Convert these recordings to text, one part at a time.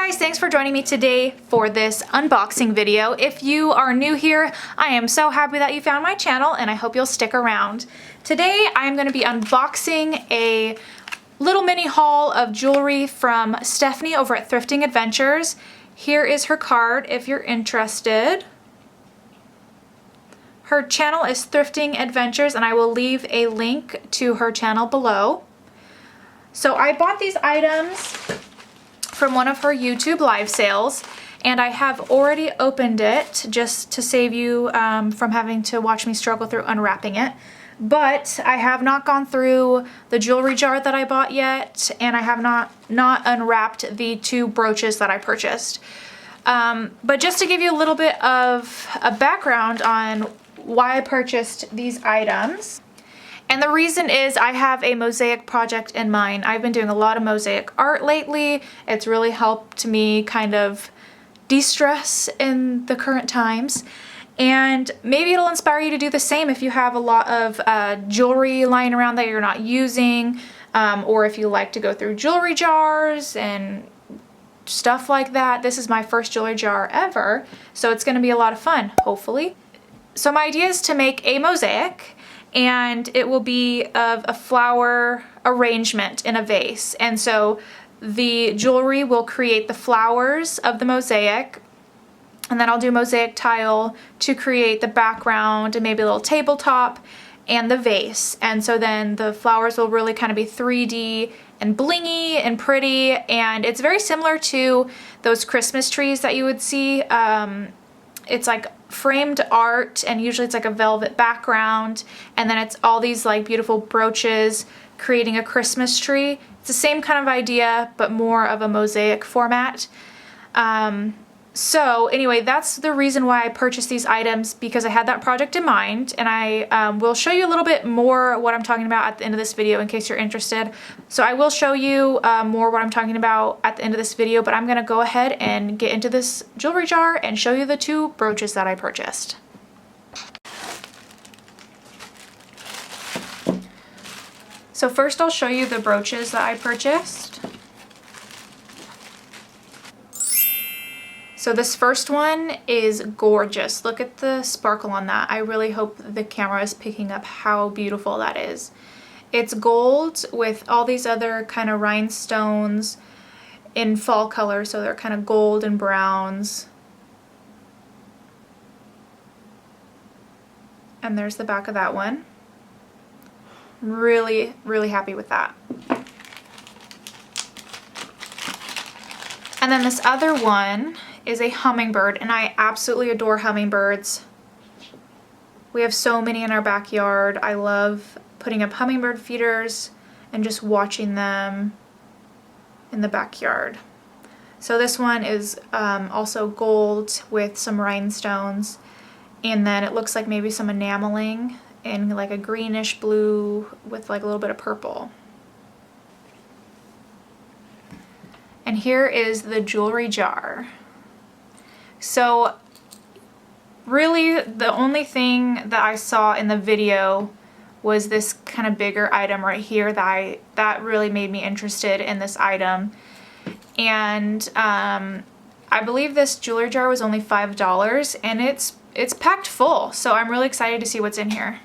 guys, thanks for joining me today for this unboxing video. If you are new here, I am so happy that you found my channel and I hope you'll stick around. Today I'm going to be unboxing a little mini haul of jewelry from Stephanie over at Thrifting Adventures. Here is her card if you're interested. Her channel is Thrifting Adventures and I will leave a link to her channel below. So I bought these items from one of her YouTube live sales, and I have already opened it just to save you from having to watch me struggle through unwrapping it. But I have not gone through the jewelry jar that I bought yet, and I have not unwrapped the two brooches that I purchased. But just to give you a little bit of a background on why I purchased these items. And the reason is I have a mosaic project in mind. I've been doing a lot of mosaic art lately. It's really helped me kind of de-stress in the current times. And maybe it'll inspire you to do the same if you have a lot of jewelry lying around that you're not using, or if you like to go through jewelry jars and stuff like that. This is my first jewelry jar ever, so it's going to be a lot of fun, hopefully. So my idea is to make a mosaic, and it will be of a flower arrangement in a vase. And so the jewelry will create the flowers of the mosaic, and then I'll do mosaic tile to create the background and maybe a little tabletop and the vase. And so then the flowers will really kind of be 3D and blingy and pretty, and it's very similar to those Christmas trees that you would see. It's like framed art, and usually it's like a velvet background, and then it's all these like beautiful brooches creating a Christmas tree. It's the same kind of idea, but more of a mosaic format. So anyway, that's the reason why I purchased these items, because I had that project in mind, and I will show you a little bit more what I'm talking about at the end of this video in case you're interested. So I will show you more what I'm talking about at the end of this video, but I'm going to go ahead and get into this jewelry jar and show you the two brooches that I purchased. So first I'll show you the brooches that I purchased. So this first one is gorgeous. Look at the sparkle on that. I really hope the camera is picking up how beautiful that is. It's gold with all these other kind of rhinestones in fall color, so they're kind of gold and browns. And there's the back of that one. Really, really happy with that. And then this other one is a hummingbird, and I absolutely adore hummingbirds. We have so many in our backyard. I love putting up hummingbird feeders and just watching them in the backyard. So this one is also gold with some rhinestones, and then it looks like maybe some enameling in like a greenish blue with like a little bit of purple. And here is the jewelry jar. So really the only thing that I saw in the video was this kind of bigger item right here that really made me interested in this item. And I believe this jewelry jar was only $5, and it's packed full, so I'm really excited to see what's in here.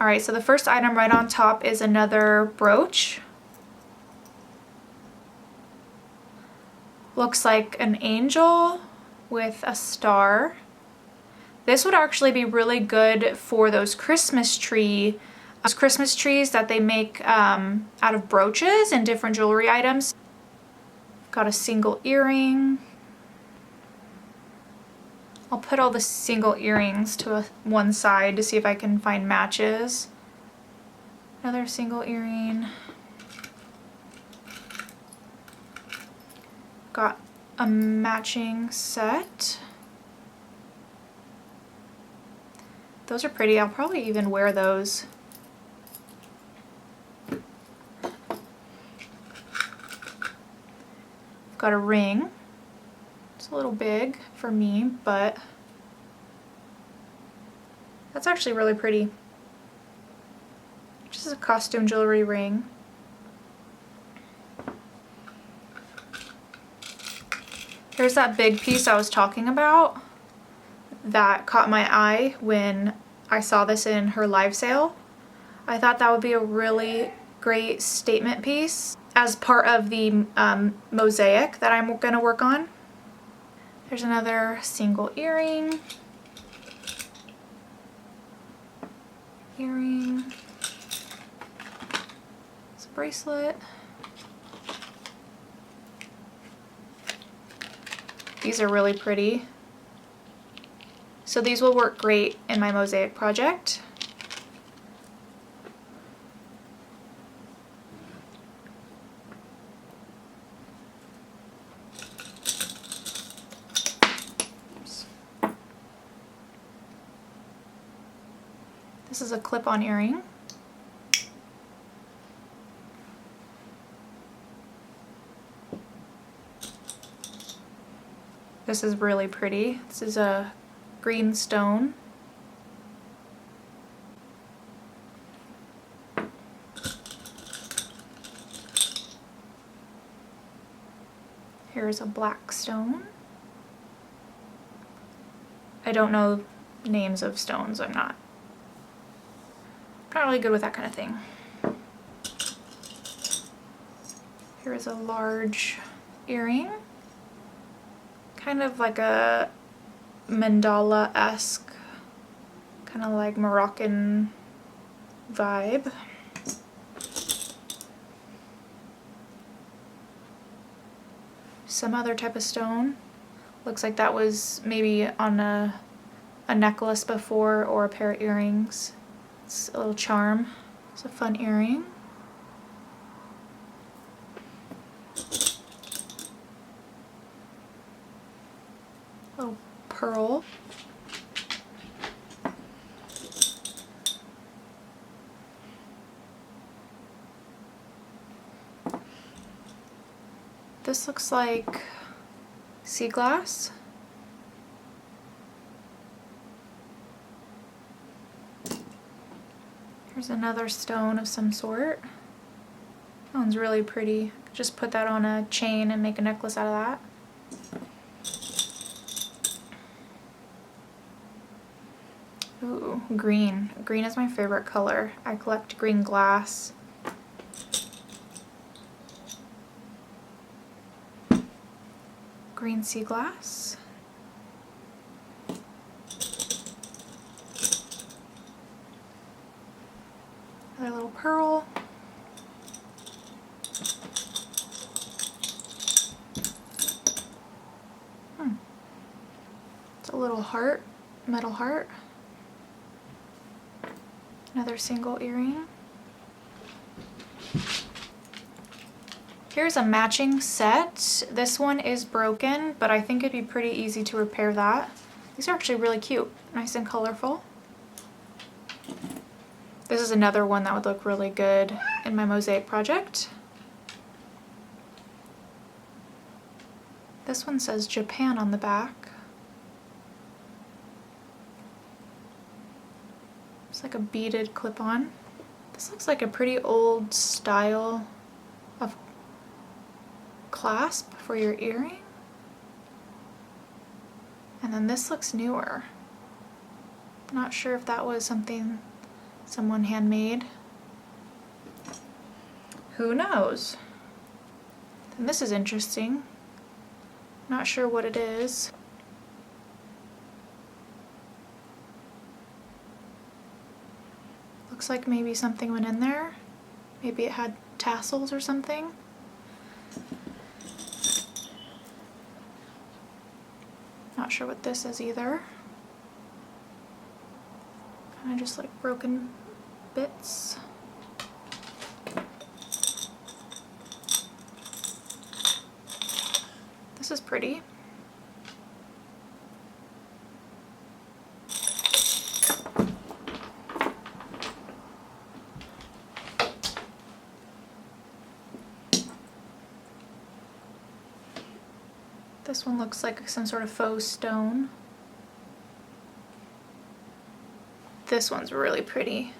Alright, so the first item right on top is another brooch. Looks like an angel with a star. This would actually be really good for those Christmas trees that they make out of brooches and different jewelry items. Got a single earring. I'll put all the single earrings to one side to see if I can find matches. Another single earring. Got a matching set. Those are pretty. I'll probably even wear those. Got a ring. It's a little big for me, but that's actually really pretty. Just a costume jewelry ring. Here's that big piece I was talking about that caught my eye when I saw this in her live sale. I thought that would be a really great statement piece as part of the mosaic that I'm gonna work on. There's another single earring. It's a bracelet. These are really pretty. So these will work great in my mosaic project. Oops. This is a clip-on earring. This is really pretty. This is a green stone. Here's a black stone. I don't know names of stones. I'm not really good with that kind of thing. Here's a large earring. Kind of like a mandala-esque, kind of like Moroccan vibe. Some other type of stone. Looks like that was maybe on a necklace before, or a pair of earrings. It's a little charm. It's a fun earring. Little pearl. This looks like sea glass. Here's another stone of some sort. That one's really pretty. Just put that on a chain and make a necklace out of that. Ooh, green. Green is my favorite color. I collect green glass. Green sea glass. Another little pearl. It's a little heart, metal heart. Another single earring. Here's a matching set. This one is broken, but I think it'd be pretty easy to repair that. These are actually really cute, nice and colorful. This is another one that would look really good in my mosaic project. This one says Japan on the back. It's like a beaded clip-on. This looks like a pretty old style of clasp for your earring. And then this looks newer. Not sure if that was something someone handmade. Who knows? Then this is interesting. Not sure what it is. Looks like maybe something went in there. Maybe it had tassels or something. Not sure what this is either. Kind of just like broken bits. This is pretty. This one looks like some sort of faux stone. This one's really pretty.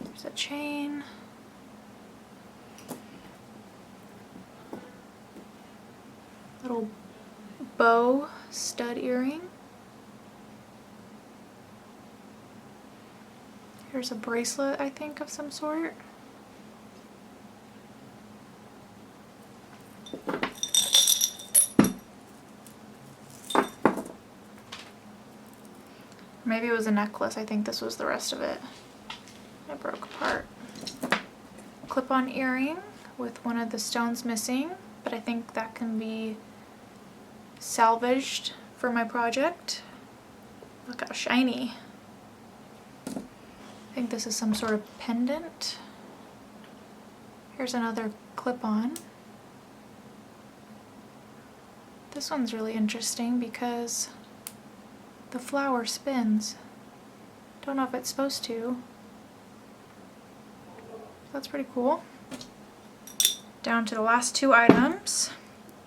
There's a chain. little bow stud earring. Here's a bracelet, I think, of some sort. Maybe it was a necklace. I think this was the rest of it. It broke apart. Clip-on earring with one of the stones missing, but I think that can be salvaged for my project. Look how shiny. I think this is some sort of pendant. Here's another clip-on. This one's really interesting because the flower spins. Don't know if it's supposed to. That's pretty cool. Down to the last two items.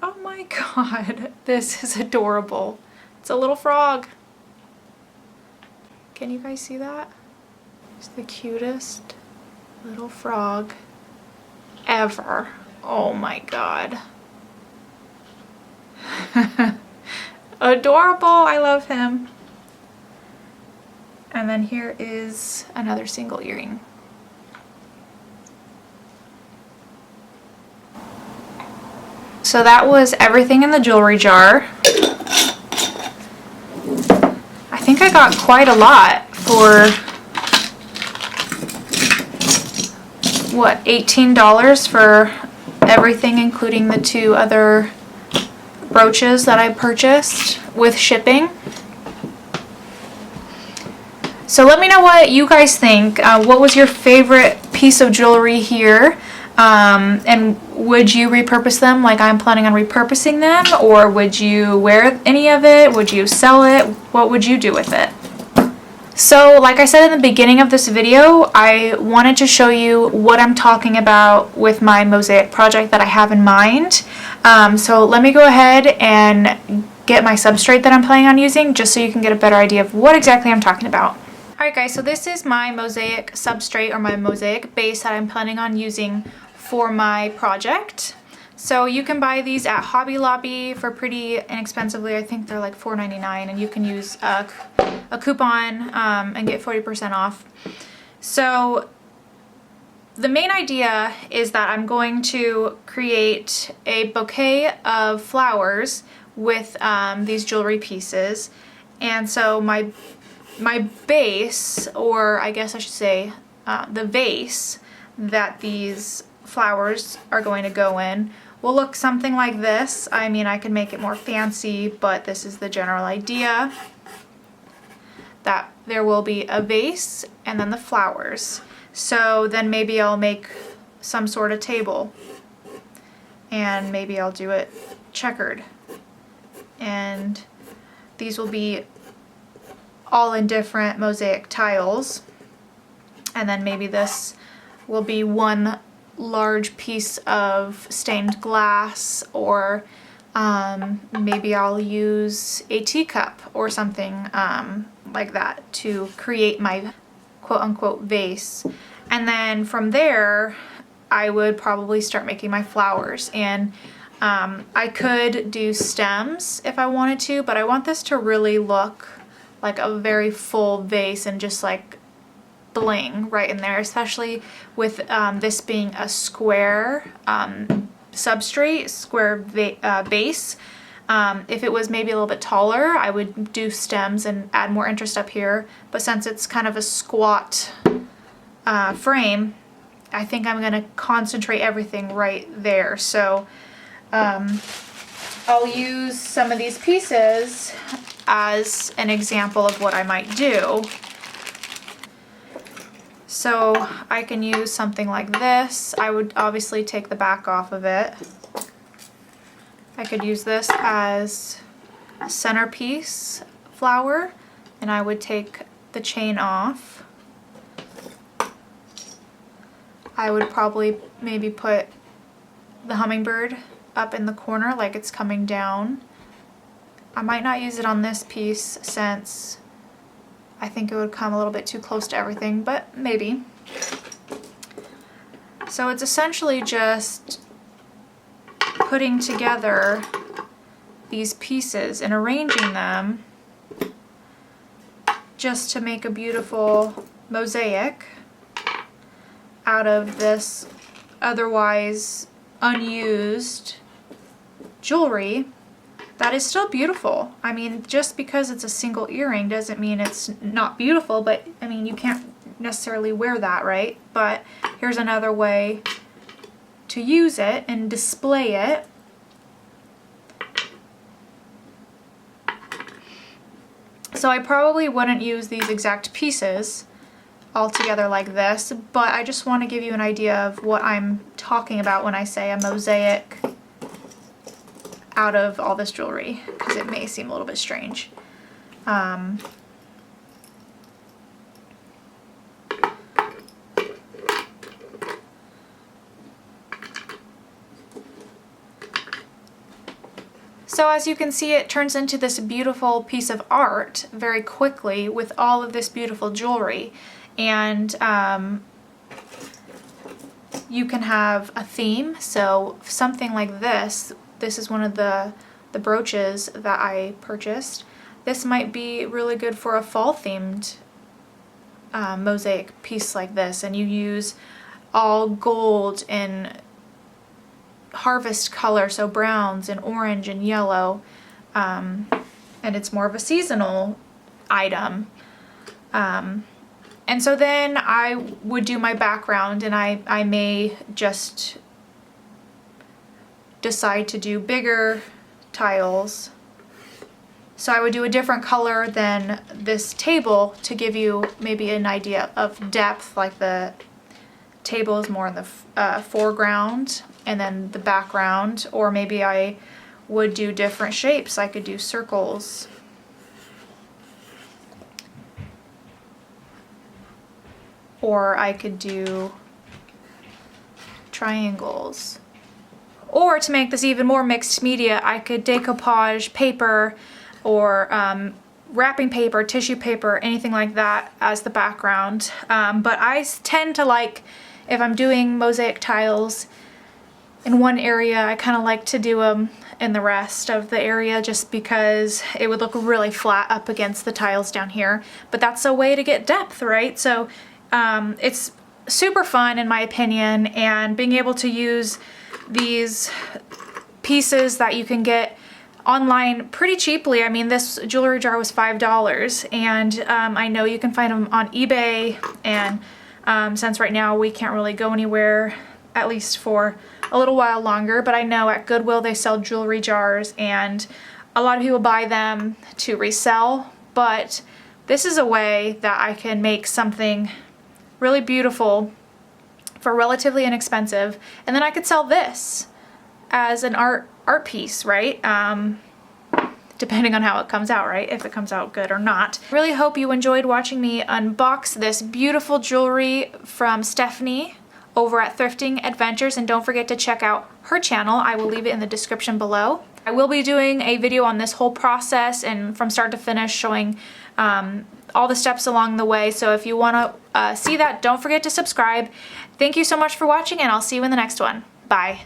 Oh my god, this is adorable. It's a little frog. Can you guys see that? It's the cutest little frog ever. Oh my god. Adorable, I love him. And then here is another single earring. So that was everything in the jewelry jar. I think I got quite a lot for, what, $18 for everything, including the two other brooches that I purchased with shipping. So let me know what you guys think. What was your favorite piece of jewelry here? And would you repurpose them like I'm planning on repurposing them? Or would you wear any of it? Would you sell it? What would you do with it? So like I said in the beginning of this video, I wanted to show you what I'm talking about with my mosaic project that I have in mind. So let me go ahead and get my substrate that I'm planning on using just so you can get a better idea of what exactly I'm talking about. Alright guys, so this is my mosaic substrate or my mosaic base that I'm planning on using for my project. So you can buy these at Hobby Lobby for pretty inexpensively. I think they're like $4.99, and you can use a coupon and get 40% off. So the main idea is that I'm going to create a bouquet of flowers with these jewelry pieces. And so my base, or I guess I should say the vase that these flowers are going to go in, will look something like this. I mean, I can make it more fancy, but this is the general idea, that there will be a vase and then the flowers. So then maybe I'll make some sort of table, and maybe I'll do it checkered, and these will be all in different mosaic tiles, and then maybe this will be one large piece of stained glass, or maybe I'll use a teacup or something like that to create my quote-unquote vase. And then from there I would probably start making my flowers, and I could do stems if I wanted to, but I want this to really look like a very full vase and just like bling right in there, especially with this being a square substrate, square base. If it was maybe a little bit taller, I would do stems and add more interest up here, but since it's kind of a squat frame, I think I'm going to concentrate everything right there. So I'll use some of these pieces as an example of what I might do. So I can use something like this. I would obviously take the back off of it. I could use this as a centerpiece flower, and I would take the chain off. I would probably maybe put the hummingbird up in the corner like it's coming down. I might not use it on this piece since I think it would come a little bit too close to everything, but maybe. So it's essentially just putting together these pieces and arranging them just to make a beautiful mosaic out of this otherwise unused jewelry that is still beautiful. I mean, just because it's a single earring doesn't mean it's not beautiful, but I mean, you can't necessarily wear that, right? But here's another way to use it and display it. So I probably wouldn't use these exact pieces all together like this, but I just want to give you an idea of what I'm talking about when I say a mosaic out of all this jewelry, because it may seem a little bit strange. So as you can see, it turns into this beautiful piece of art very quickly with all of this beautiful jewelry. And you can have a theme, so something like this. This is one of the brooches that I purchased. This might be really good for a fall themed mosaic piece like this, and you use all gold and harvest color, so browns and orange and yellow, and it's more of a seasonal item. And so then I would do my background, and I may just decide to do bigger tiles. So I would do a different color than this table to give you maybe an idea of depth, like the table is more in the foreground and then the background, or maybe I would do different shapes. I could do circles, or I could do triangles. Or to make this even more mixed media, I could decoupage paper or wrapping paper, tissue paper, anything like that as the background. But I tend to like, if I'm doing mosaic tiles in one area, I kind of like to do them in the rest of the area just because it would look really flat up against the tiles down here. But that's a way to get depth, right? So it's super fun in my opinion, and being able to use these pieces that you can get online pretty cheaply. I mean, this jewelry jar was $5, and I know you can find them on eBay, and since right now we can't really go anywhere, at least for a little while longer, but I know at Goodwill they sell jewelry jars, and a lot of people buy them to resell, but this is a way that I can make something really beautiful for relatively inexpensive, and then I could sell this as an art piece, right? Depending on how it comes out, right? If it comes out good or not. Really hope you enjoyed watching me unbox this beautiful jewelry from Stephanie over at Thrifting Adventures, and don't forget to check out her channel. I will leave it in the description below. I will be doing a video on this whole process and from start to finish, showing all the steps along the way. So if you want to see that, don't forget to subscribe. Thank you so much for watching, and I'll see you in the next one. Bye.